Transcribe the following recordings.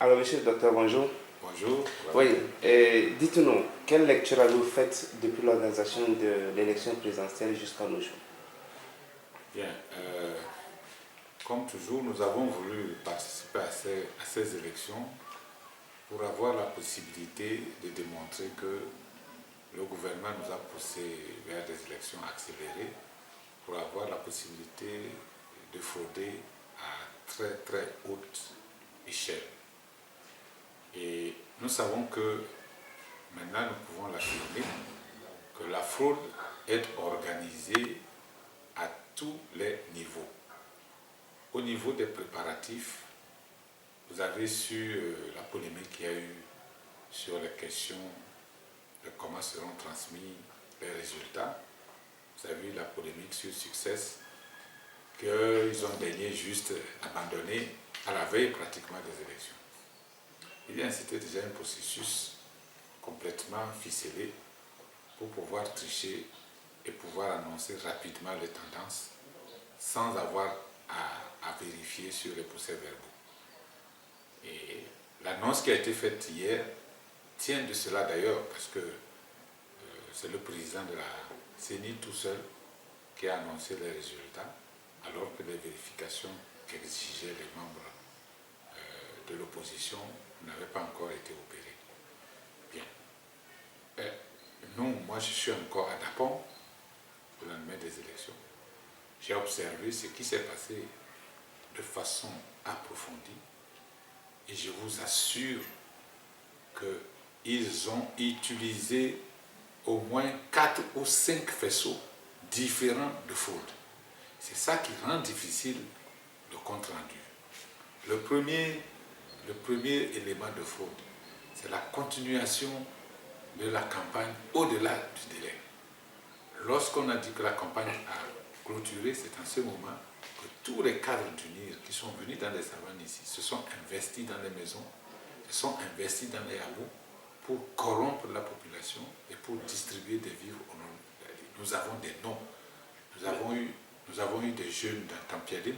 Alors, monsieur le docteur, bonjour. Bonjour. Oui, dites-nous, quelle lecture avez-vous faite depuis l'organisation de l'élection présidentielle jusqu'à nos jours? Bien. Comme toujours, nous avons voulu participer à ces élections pour avoir la possibilité de démontrer que le gouvernement nous a poussé vers des élections accélérées pour avoir la possibilité de frauder à très très haute échelle. Et nous savons que maintenant nous pouvons l'affirmer que la fraude est organisée à tous les niveaux. Au niveau des préparatifs, vous avez su la polémique qu'il y a eu sur les questions de comment seront transmis les résultats. Vous avez eu la polémique sur Success, qu'ils ont daigné juste abandonner à la veille pratiquement des élections. Eh bien, c'était déjà un processus complètement ficelé pour pouvoir tricher et pouvoir annoncer rapidement les tendances sans avoir à vérifier sur les procès-verbaux. Et l'annonce qui a été faite hier tient de cela d'ailleurs, parce que c'est le président de la CENI tout seul qui a annoncé les résultats, alors que les vérifications qu'exigeaient les membres de l'opposition n'avaient pas encore été opérées. Bien. Moi je suis encore à Dapon, le lendemain des élections. J'ai observé ce qui s'est passé de façon approfondie et je vous assure qu'ils ont utilisé au moins 4 ou 5 faisceaux différents de fraude. C'est ça qui rend difficile le compte rendu. Le premier élément de fraude, c'est la continuation de la campagne au-delà du délai. Lorsqu'on a dit que la campagne a clôturé, c'est en ce moment que tous les cadres du NIR qui sont venus dans les savanes ici se sont investis dans les maisons, se sont investis dans les hameaux pour corrompre la population et pour distribuer des vivres au nom. Nous avons des noms. Nous avons eu des jeunes dans Tampiadim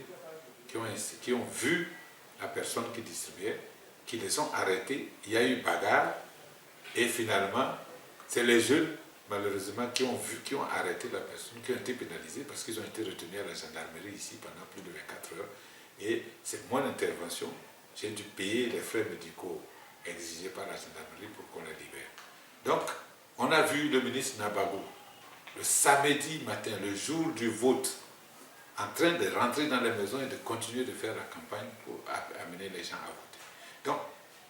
qui ont vu la personne qui distribuait, qui les ont arrêtés. Il y a eu bagarre et finalement, c'est les jeunes malheureusement qui ont arrêté la personne, qui ont été pénalisés parce qu'ils ont été retenus à la gendarmerie ici pendant plus de 24 heures. Et c'est mon intervention. J'ai dû payer les frais médicaux exigés par la gendarmerie pour qu'on les libère. Donc, on a vu le ministre Nabagou, le samedi matin, le jour du vote, en train de rentrer dans les maisons et de continuer de faire la campagne pour amener les gens à voter. Donc,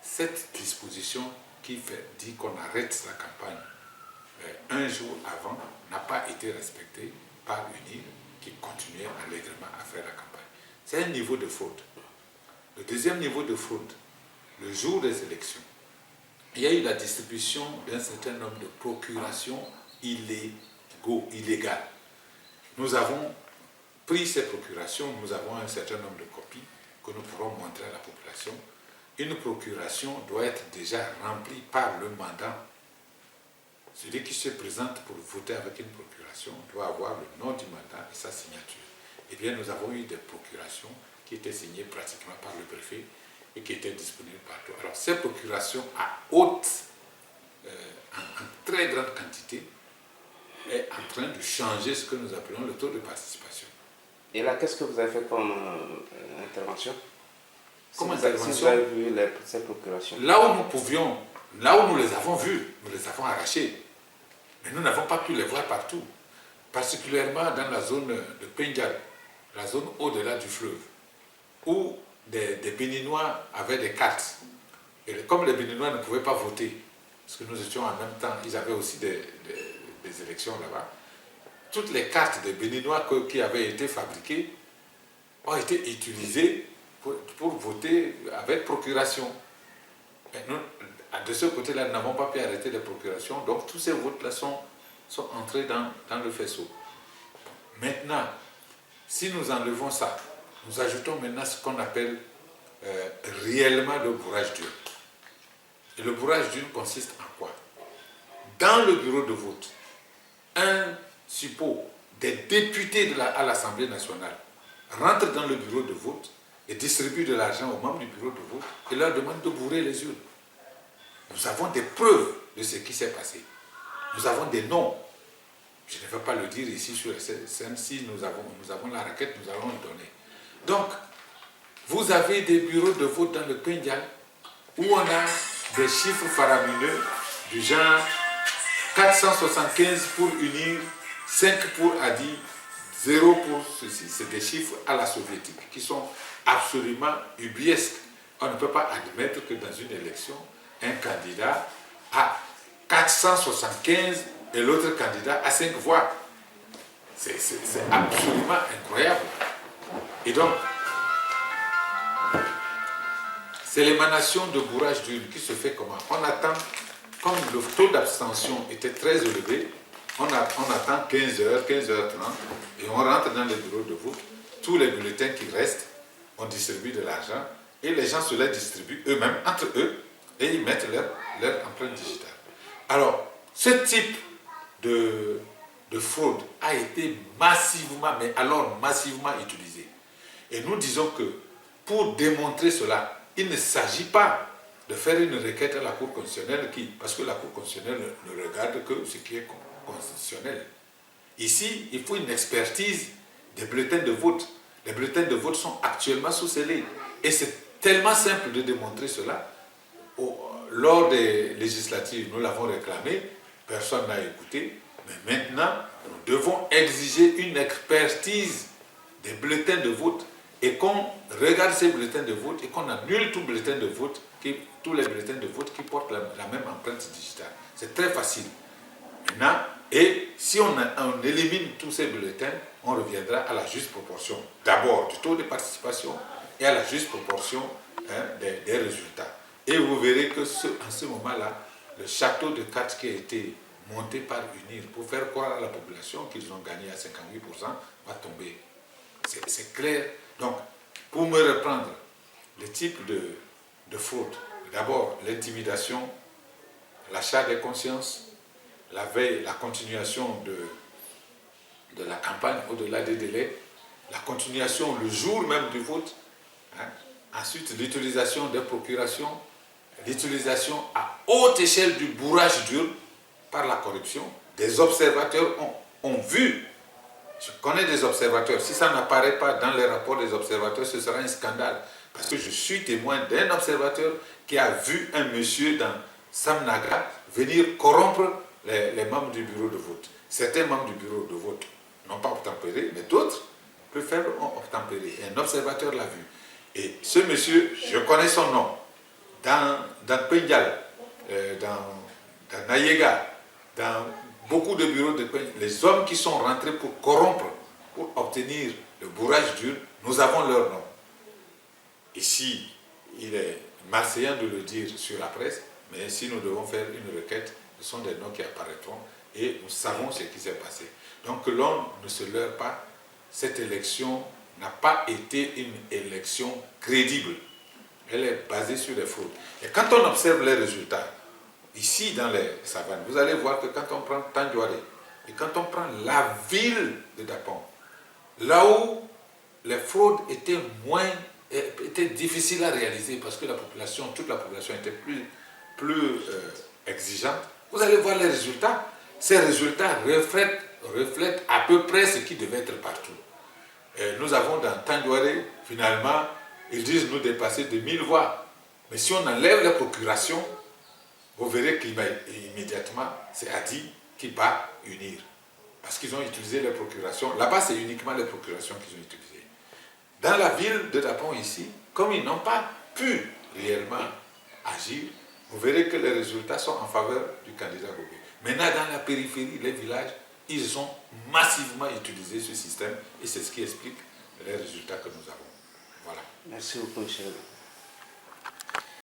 cette disposition qui dit qu'on arrête la campagne un jour avant n'a pas été respectée par UNIR qui continuait allègrement à faire la campagne. C'est un niveau de fraude. Le deuxième niveau de fraude, le jour des élections, il y a eu la distribution d'un certain nombre de procurations illégales. Nous avons pris ces procurations, nous avons un certain nombre de copies que nous pourrons montrer à la population. Une procuration doit être déjà remplie par le mandant. Celui qui se présente pour voter avec une procuration doit avoir le nom du mandat et sa signature. Eh bien, nous avons eu des procurations qui étaient signées pratiquement par le préfet et qui étaient disponibles partout. Alors, ces procurations à en très grande quantité, est en train de changer ce que nous appelons le taux de participation. Et là, qu'est-ce que vous avez fait comme intervention? Comme intervention, si vous avez vu ces procurations. Là où nous pouvions, là où nous les avons vues, nous les avons arrachées. Mais nous n'avons pas pu les voir partout. Particulièrement dans la zone de Pendjal, la zone au-delà du fleuve, où des Béninois avaient des cartes. Et comme les Béninois ne pouvaient pas voter, parce que nous étions en même temps, ils avaient aussi des élections là-bas, toutes les cartes des Béninois qui avaient été fabriquées ont été utilisées pour voter avec procuration. Et nous, de ce côté-là, nous n'avons pas pu arrêter les procurations, donc tous ces votes-là sont entrés dans le faisceau. Maintenant, si nous enlevons ça, nous ajoutons maintenant ce qu'on appelle réellement le bourrage dur. Et le bourrage dur consiste en quoi? Dans le bureau de vote, un suppôt des députés à l'Assemblée nationale rentre dans le bureau de vote et distribuent de l'argent aux membres du bureau de vote et leur demandent de bourrer les urnes. Nous avons des preuves de ce qui s'est passé. Nous avons des noms. Je ne vais pas le dire ici sur la scène. Si nous avons la requête, nous allons le donner. Donc, vous avez des bureaux de vote dans le Pendial où on a des chiffres faramineux du genre 475 pour unir, 5 pour Adi, 0 pour ceci. C'est des chiffres à la soviétique qui sont absolument ubuesques. On ne peut pas admettre que dans une élection, un candidat a 475 et l'autre candidat a 5 voix. C'est absolument incroyable. Et donc, c'est l'émanation de bourrage d'urne qui se fait comment? On attend, comme le taux d'abstention était très élevé, on attend 15h, 15h30 et on rentre dans les bureaux de vote. Tous les bulletins qui restent, on distribue de l'argent et les gens se les distribuent eux-mêmes, entre eux, et ils mettent leur empreinte digitale. Alors, ce type de fraude a été massivement, mais alors massivement utilisé. Et nous disons que pour démontrer cela, il ne s'agit pas de faire une requête à la Cour constitutionnelle parce que la Cour constitutionnelle ne regarde que ce qui est constitutionnel. Ici, il faut une expertise des bulletins de vote. Les bulletins de vote sont actuellement sous scellés. Et c'est tellement simple de démontrer cela. Lors des législatives, nous l'avons réclamé, personne n'a écouté. Mais maintenant, nous devons exiger une expertise des bulletins de vote et qu'on regarde ces bulletins de vote et qu'on annule tous les bulletins de vote qui portent la même empreinte digitale. C'est très facile. Maintenant, et si on élimine tous ces bulletins, on reviendra à la juste proportion. D'abord du taux de participation et à la juste proportion des résultats. Et vous verrez que en ce moment-là, le château de cartes qui a été monté par UNIR pour faire croire à la population qu'ils ont gagné à 58% va tomber. C'est clair. Donc, pour me reprendre, le type de fraude, d'abord l'intimidation, l'achat des consciences, la veille, la continuation de la campagne au-delà des délais, la continuation le jour même du vote, ensuite l'utilisation des procurations, l'utilisation à haute échelle du bourrage d'urne par la corruption. Des observateurs ont vu, je connais des observateurs, si ça n'apparaît pas dans les rapports des observateurs, ce sera un scandale. Parce que je suis témoin d'un observateur qui a vu un monsieur dans Samnaga venir corrompre les membres du bureau de vote. Certains membres du bureau de vote n'ont pas obtempéré, mais d'autres, plus faibles, ont obtempéré. Et un observateur l'a vu. Et ce monsieur, je connais son nom, dans Pendial, dans Nayega, dans beaucoup de bureaux de Pendial, les hommes qui sont rentrés pour corrompre, pour obtenir le bourrage d'urne, nous avons leur nom. Ici, il est marseillan de le dire sur la presse, mais si nous devons faire une requête, ce sont des noms qui apparaîtront et nous savons ce qui s'est passé. Donc que l'on ne se leurre pas, cette élection n'a pas été une élection crédible. Elle est basée sur des fraudes. Et quand on observe les résultats, ici dans les savanes, vous allez voir que quand on prend Tandjouaré et quand on prend la ville de Dapon, là où les fraudes étaient difficiles à réaliser parce que toute la population était plus exigeante, vous allez voir les résultats. Ces résultats reflètent à peu près ce qui devait être partout. Et nous avons dans Tandjouaré, finalement, ils disent nous dépasser de 1000 voix. Mais si on enlève les procurations, vous verrez qu'immédiatement, c'est Adi qui bat UNIR. Parce qu'ils ont utilisé les procurations. Là-bas, c'est uniquement les procurations qu'ils ont utilisées. Dans la ville de Dapon ici, comme ils n'ont pas pu réellement agir, vous verrez que les résultats sont en faveur du candidat Gobé. Maintenant, dans la périphérie, les villages, ils ont massivement utilisé ce système et c'est ce qui explique les résultats que nous avons. Voilà. Merci beaucoup, Michel.